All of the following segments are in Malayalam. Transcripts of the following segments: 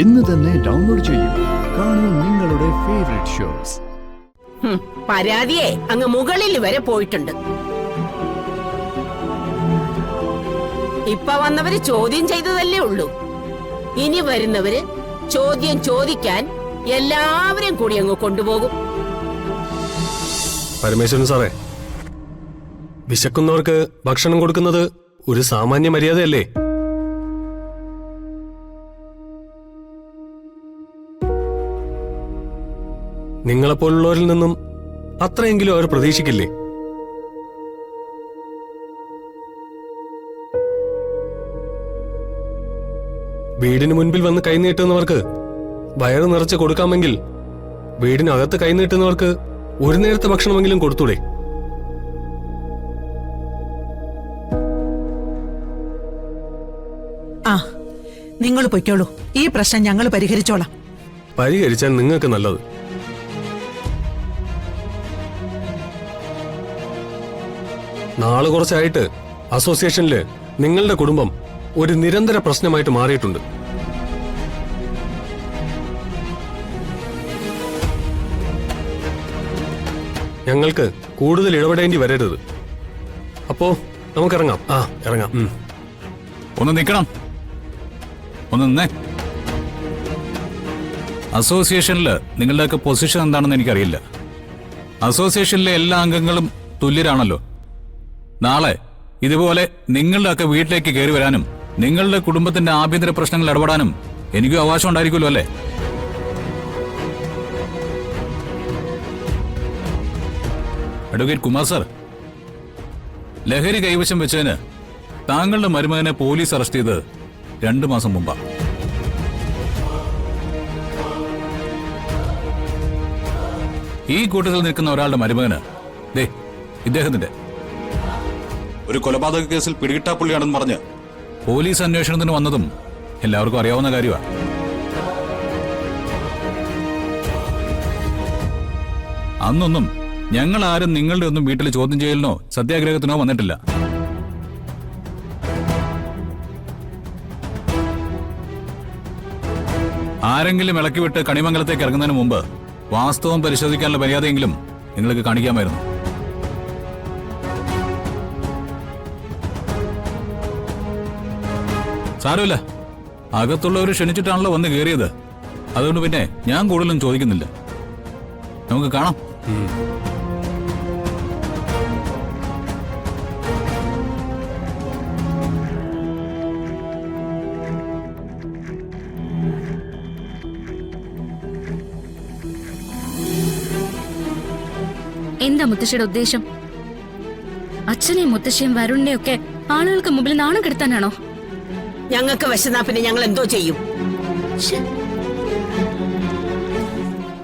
ഇന്ന് തന്നെ ഡൗൺലോഡ് ചെയ്യൂ. കാണൂ നിങ്ങളുടെ ഫേവറേറ്റ് ഷോസ്. പരാതിയെ അങ്ങ് മുകളിൽ വരെ പോയിട്ടുണ്ട്. ഇപ്പൊ വന്നവര് ചോദ്യം ചെയ്തതല്ലേ ഉള്ളൂ. ഇനി വരുന്നവര് ചോദ്യം ചോദിക്കാൻ എല്ലാവരും കൂടി അങ്ങ് കൊണ്ടുപോകും. പരമേശ്വരൻ സാറേ, വിശക്കുന്നവർക്ക് ഭക്ഷണം കൊടുക്കുന്നത് ഒരു സാമാന്യ മര്യാദയല്ലേ? നിങ്ങളെപ്പോലുള്ളവരിൽ നിന്നും അത്രയെങ്കിലും അവർ പ്രതീക്ഷിക്കില്ലേ? വീടിന് മുൻപിൽ വന്ന് കൈനീട്ടുന്നവർക്ക് വയറ് നിറച്ച് കൊടുക്കാമെങ്കിൽ വീടിനകത്ത് കൈനീട്ടുന്നവർക്ക് ഒരു നേരത്തെ ഭക്ഷണമെങ്കിലും കൊടുത്തൂടെ? ആ, നിങ്ങൾ പൊയ്ക്കോളൂ. ഈ പ്രശ്നം ഞങ്ങൾ പരിഹരിച്ചോളാം. പരിഹരിച്ചാൽ നിങ്ങൾക്ക് നല്ലത്. നാളെ കുറച്ചായിട്ട് അസോസിയേഷനില് നിങ്ങളുടെ കുടുംബം ഒരു നിരന്തര പ്രശ്നമായിട്ട് മാറിയിട്ടുണ്ട്. ഞങ്ങൾക്ക് കൂടുതൽ ഇടപെടേണ്ടി വരരുത്. അപ്പോ നമുക്കിറങ്ങാം. ഇറങ്ങാം. ഒന്ന് നിൽക്കണം, ഒന്ന് നിന്നേ. അസോസിയേഷനില് നിങ്ങളുടെയൊക്കെ പൊസിഷൻ എന്താണെന്ന് എനിക്കറിയില്ല. അസോസിയേഷനിലെ എല്ലാ അംഗങ്ങളും തുല്യരാണല്ലോ. നാളെ ഇതുപോലെ നിങ്ങളുടെയൊക്കെ വീട്ടിലേക്ക് കയറി വരാനും നിങ്ങളുടെ കുടുംബത്തിന്റെ ആഭ്യന്തര പ്രശ്നങ്ങൾ ഇടപെടാനും എനിക്കും അവകാശം ഉണ്ടായിരിക്കുമല്ലോ അല്ലേ? അഡ്വക്കേറ്റ് കുമാർ സാർ, ലഹരി കൈവശം വെച്ചതിന് താങ്കളുടെ മരുമകനെ പോലീസ് അറസ്റ്റ് ചെയ്ത് 2 മാസം മുമ്പാ. ഈ കൂട്ടത്തിൽ നിൽക്കുന്ന ഒരാളുടെ മരുമകന് ദേ ഇദ്ദേഹത്തിന്റെ ഒരു കൊലപാതക കേസിൽ പിടികിട്ടാപ്പുള്ളിയാണെന്ന് പറഞ്ഞ് പോലീസ് അന്വേഷണത്തിന് വന്നതും എല്ലാവർക്കും അറിയാവുന്ന കാര്യമാണ്. അന്നൊന്നും ഞങ്ങൾ ആരും നിങ്ങളുടെ ഒന്നും വീട്ടിൽ ചോദ്യം ചെയ്യലിനോ സത്യാഗ്രഹത്തിനോ വന്നിട്ടില്ല. ആരെങ്കിലും ഇളക്കി വിട്ട് കണിമംഗലത്തേക്ക് ഇറങ്ങുന്നതിന് മുമ്പ് വാസ്തവം പരിശോധിക്കാനുള്ള മര്യാദയെങ്കിലും നിങ്ങൾക്ക് കാണിക്കാമായിരുന്നു. സാരമില്ല, അകത്തുള്ളവർ ക്ഷണിച്ചിട്ടാണല്ലോ വന്ന് കയറിയത്. അതുകൊണ്ട് പിന്നെ ഞാൻ കൂടുതലും ചോദിക്കുന്നില്ല. നമുക്ക് കാണാം. എന്താ മുത്തശ്ശിയുടെ ഉദ്ദേശം? അച്ഛനെയും മുത്തശ്ശിയും വരുണിനെയും ഒക്കെ ആളുകൾക്ക് മുമ്പിൽ നാണം കെടുത്താനാണോ? ഞങ്ങൾക്ക് വിശന്നാ പിന്നെ ഞങ്ങൾ എന്തോ ചെയ്യും?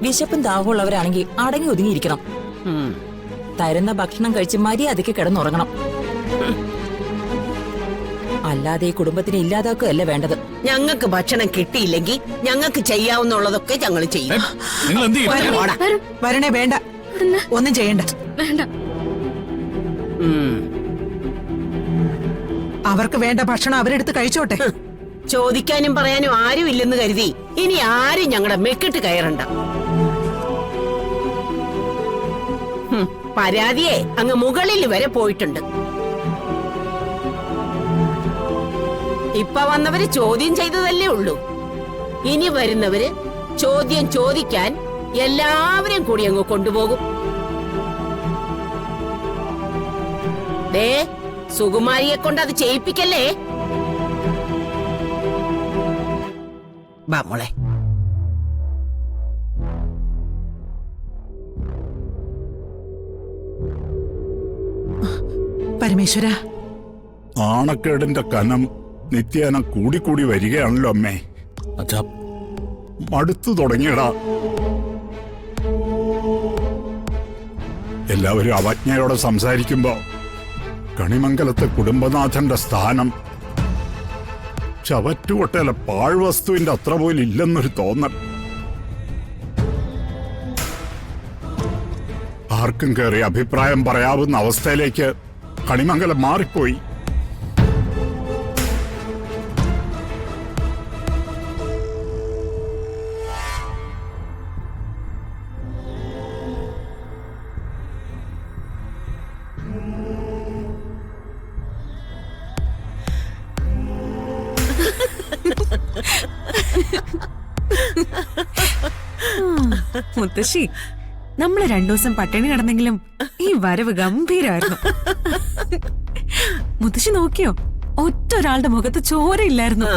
വിശപ്പും ദാഹമുള്ളവരാണെങ്കിൽ അടങ്ങി ഒതുങ്ങിയിരിക്കണം. തരുന്ന ഭക്ഷണം കഴിച്ച് മര്യാദയ്ക്ക് കിടന്നുറങ്ങണം. അല്ലാതെ ഈ കുടുംബത്തിനെ ഇല്ലാതാക്കുകയല്ല വേണ്ടത്. ഞങ്ങൾക്ക് ഭക്ഷണം കിട്ടിയില്ലെങ്കിൽ ഞങ്ങൾക്ക് ചെയ്യാവുന്നുള്ളതൊക്കെ ഞങ്ങൾ ചെയ്യും. വരണേ, വേണ്ട, ഒന്നും ചെയ്യണ്ട. വേണ്ട, അവർക്ക് വേണ്ട ഭക്ഷണം അവരെടുത്ത് കഴിച്ചോട്ടെ. ചോദിക്കാനും പറയാനും ആരും ഇല്ലെന്ന് കരുതി ഇനി ആരും ഞങ്ങളുടെ മെക്കിട്ട് കയറണ്ട. പരാതിയെ അങ്ങ് മുകളിൽ വരെ പോയിട്ടുണ്ട്. ഇപ്പൊ വന്നവര് ചോദ്യം ചെയ്തതല്ലേ ഉള്ളൂ. ഇനി വരുന്നവര് ചോദ്യം ചോദിക്കാൻ എല്ലാവരും കൂടി അങ്ങ് കൊണ്ടുപോകും. ദേ, സുകുമാരിയെ കൊണ്ട് അത് ചെയ്യിപ്പിക്കല്ലേ. മോളെ, പരമേശ്വര, ആണക്കേടിന്റെ കനം നിത്യേന കൂടിക്കൂടി വരികയാണല്ലോ അമ്മേ. അച്ഛാ, മടുത്തു തുടങ്ങിയടാ. എല്ലാവരും അവജ്ഞയോടെ സംസാരിക്കുമ്പോ കണിമംഗലത്തെ കുടുംബനാഥന്റെ സ്ഥാനം ചവറ്റുകൊട്ടയിലെ പാഴ്വസ്തുവിന്റെ അത്ര പോലും ഇല്ലെന്നൊരു തോന്നൽ. ആർക്കും കയറി അഭിപ്രായം പറയാവുന്ന അവസ്ഥയിലേക്ക് കണിമംഗലം മാറിപ്പോയി. മുത്തശ്ശി നമ്മള് 2 ദിവസം പട്ടിണി കിടന്നെങ്കിലും ഈ വരവ് ഗംഭീരായിരുന്നു. മുത്തശ്ശി നോക്കിയോ, ഒറ്റ ഒരാളുടെ മുഖത്ത് ചോരയില്ലായിരുന്നു.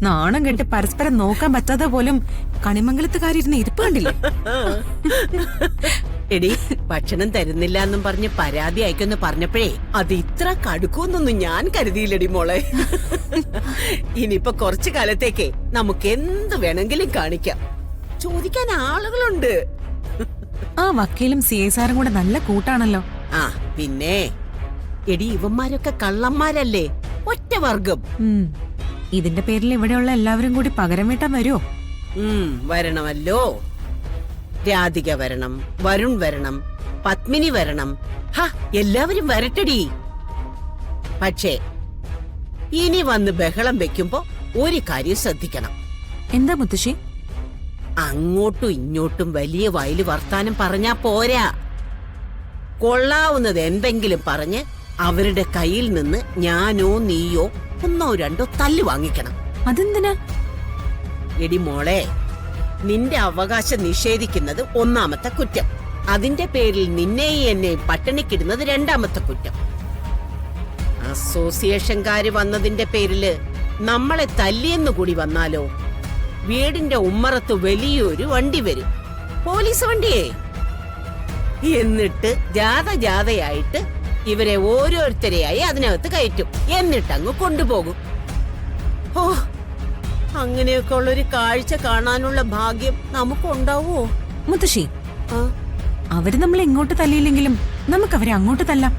നാണം കെട്ട് പരസ്പരം നോക്കാൻ പറ്റാതെ പോലും കണിമംഗലത്തുകാരിരുന്ന് ഇരിപ്പ് കണ്ടില്ലേ? എടി, ഭക്ഷണം തരുന്നില്ല എന്നും പറഞ്ഞ് പരാതി അയക്കുമെന്ന് പറഞ്ഞപ്പോഴേ അത് ഇത്ര കടുക്കുമെന്നൊന്നും ഞാൻ കരുതിയില്ലടി മോളെ. ഇനിയിപ്പൊ കുറച്ചു കാലത്തേക്ക് നമുക്ക് എന്ത് വേണമെങ്കിലും കാണിക്കാം. ചോദിക്കാൻ ആളുകളുണ്ട്. ആ വക്കീലും CI സാറും കൂടെ നല്ല കൂട്ടാണല്ലോ. ആ പിന്നെ എടി, ഇവന്മാരൊക്കെ കള്ളന്മാരല്ലേ, ഒറ്റ വർഗം. ഇതിന്റെ പേരിൽ ഇവിടെയുള്ള എല്ലാവരും കൂടി പകരം വീട്ടാൻ വരുമോ? വരണമല്ലോ. രാധിക വരണം, വരുൺ വരണം, പത്മിനി വരണം. എല്ലാവരും വരട്ടടി. പക്ഷേ ഇനി വന്ന് ബഹളം വെക്കുമ്പോ ഒരു കാര്യം ശ്രദ്ധിക്കണം. എന്താ മുത്തശ്ശി? അങ്ങോട്ടും ഇങ്ങോട്ടും വലിയ വായില് വർത്താനം പറഞ്ഞാ പോരാ. കൊള്ളാവുന്നത് എന്തെങ്കിലും പറഞ്ഞ് അവരുടെ കയ്യിൽ നിന്ന് ഞാനോ നീയോ 1 2 തല്ല് വാങ്ങിക്കണം. അതെന്തിനാ? എടി മോളെ, നിന്റെ അവകാശം നിഷേധിക്കുന്നത് 1ാമത്തെ കുറ്റം. അതിന്റെ പേരിൽ നിന്നെയും എന്നെയും പട്ടിണിക്കിടുന്നത് 2ാമത്തെ കുറ്റം. അസോസിയേഷൻകാര് വന്നതിന്റെ പേരില് നമ്മളെ തല്ലിയെന്നു കൂടി വന്നാലോ, വീടിന്റെ ഉമ്മറത്ത് വലിയൊരു വണ്ടി വരും, പോലീസ് വണ്ടിയേ. എന്നിട്ട് ജാഥയായിട്ട് ഇവരെ ഓരോരുത്തരെയായി അതിനകത്ത് കയറ്റും, എന്നിട്ടങ്ങ് കൊണ്ടുപോകും. ഓ, അങ്ങനെയൊക്കെ ഉള്ളൊരു കാഴ്ച കാണാനുള്ള ഭാഗ്യം നമുക്കുണ്ടാവോ? മുത്തശ്ശി, അവര് നമ്മളെ ഇങ്ങോട്ട് തല്ലിയില്ലെങ്കിലും നമുക്ക് അവരെ അങ്ങോട്ട് തല്ലാം.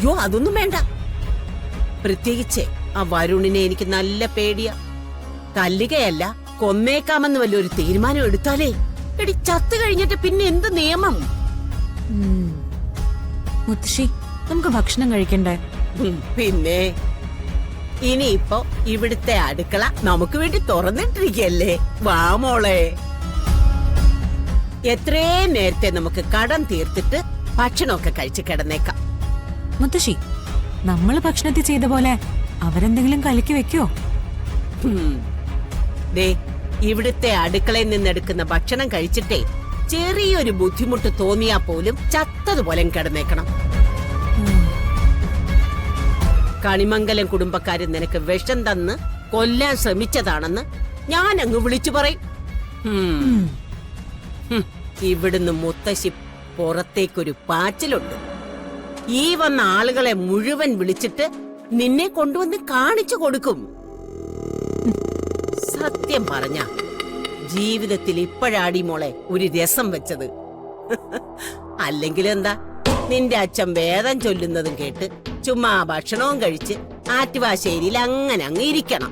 യോ, അതൊന്നും വേണ്ട. പ്രത്യേകിച്ച് ആ വരുണിനെ എനിക്ക് നല്ല പേടിയാ. തല്ലുകയല്ല, കൊന്നേക്കാമെന്ന് വല്ലൊരു തീരുമാനം എടുത്താലേ എടി, ചത്തു കഴിഞ്ഞിട്ട് പിന്നെ എന്ത് നിയമം? മുത്തശ്ശി, നമുക്ക് ഭക്ഷണം കഴിക്കണ്ടേ? പിന്നെ ഇനിയിപ്പോ ഇവിടുത്തെ അടുക്കള നമുക്ക് വേണ്ടി തുറന്നിട്ടിരിക്കല്ലേ. വാ മോളെ, എത്രയും നേരത്തെ നമുക്ക് കടം തീർത്തിട്ട് ഭക്ഷണമൊക്കെ കഴിച്ച് കിടന്നേക്കാം. മുത്തശ്ശി, നമ്മള് ഭക്ഷണത്തിൽ ചെയ്ത പോലെ അവരെന്തെങ്കിലും കലക്കി വെക്കോ? ദേ, ഇവിടുത്തെ അടുക്കളയിൽ നിന്നെടുക്കുന്ന ഭക്ഷണം കഴിച്ചിട്ടേ ചെറിയൊരു ബുദ്ധിമുട്ട് തോന്നിയാ പോലും ചത്തതുപോലെ കിടന്നേക്കണം. കണിമംഗലം കുടുംബക്കാര് നിനക്ക് വിഷം തന്ന് കൊല്ലാൻ ശ്രമിച്ചതാണെന്ന് ഞാൻ അങ്ങ് വിളിച്ചു പറയും. ഇവിടുന്ന് മുത്തശ്ശി പുറത്തേക്കൊരു പാച്ചിലുണ്ട്. ഈ വന്ന ആളുകളെ മുഴുവൻ വിളിച്ചിട്ട് നിന്നെ കൊണ്ടുവന്ന് കാണിച്ചു കൊടുക്കും. സത്യം പറഞ്ഞ ജീവിതത്തിൽ ഇപ്പോഴാടി മോളെ ഒരു രസം വെച്ചത്. അല്ലെങ്കിൽ എന്താ, നിന്റെ അച്ഛൻ വേദം ചൊല്ലുന്നതും കേട്ട് ചുമ്മാ ഭക്ഷണവും കഴിച്ച് ആറ്റുവാശ്ശേരിയിൽ അങ്ങനെ അങ്ങ് ഇരിക്കണം.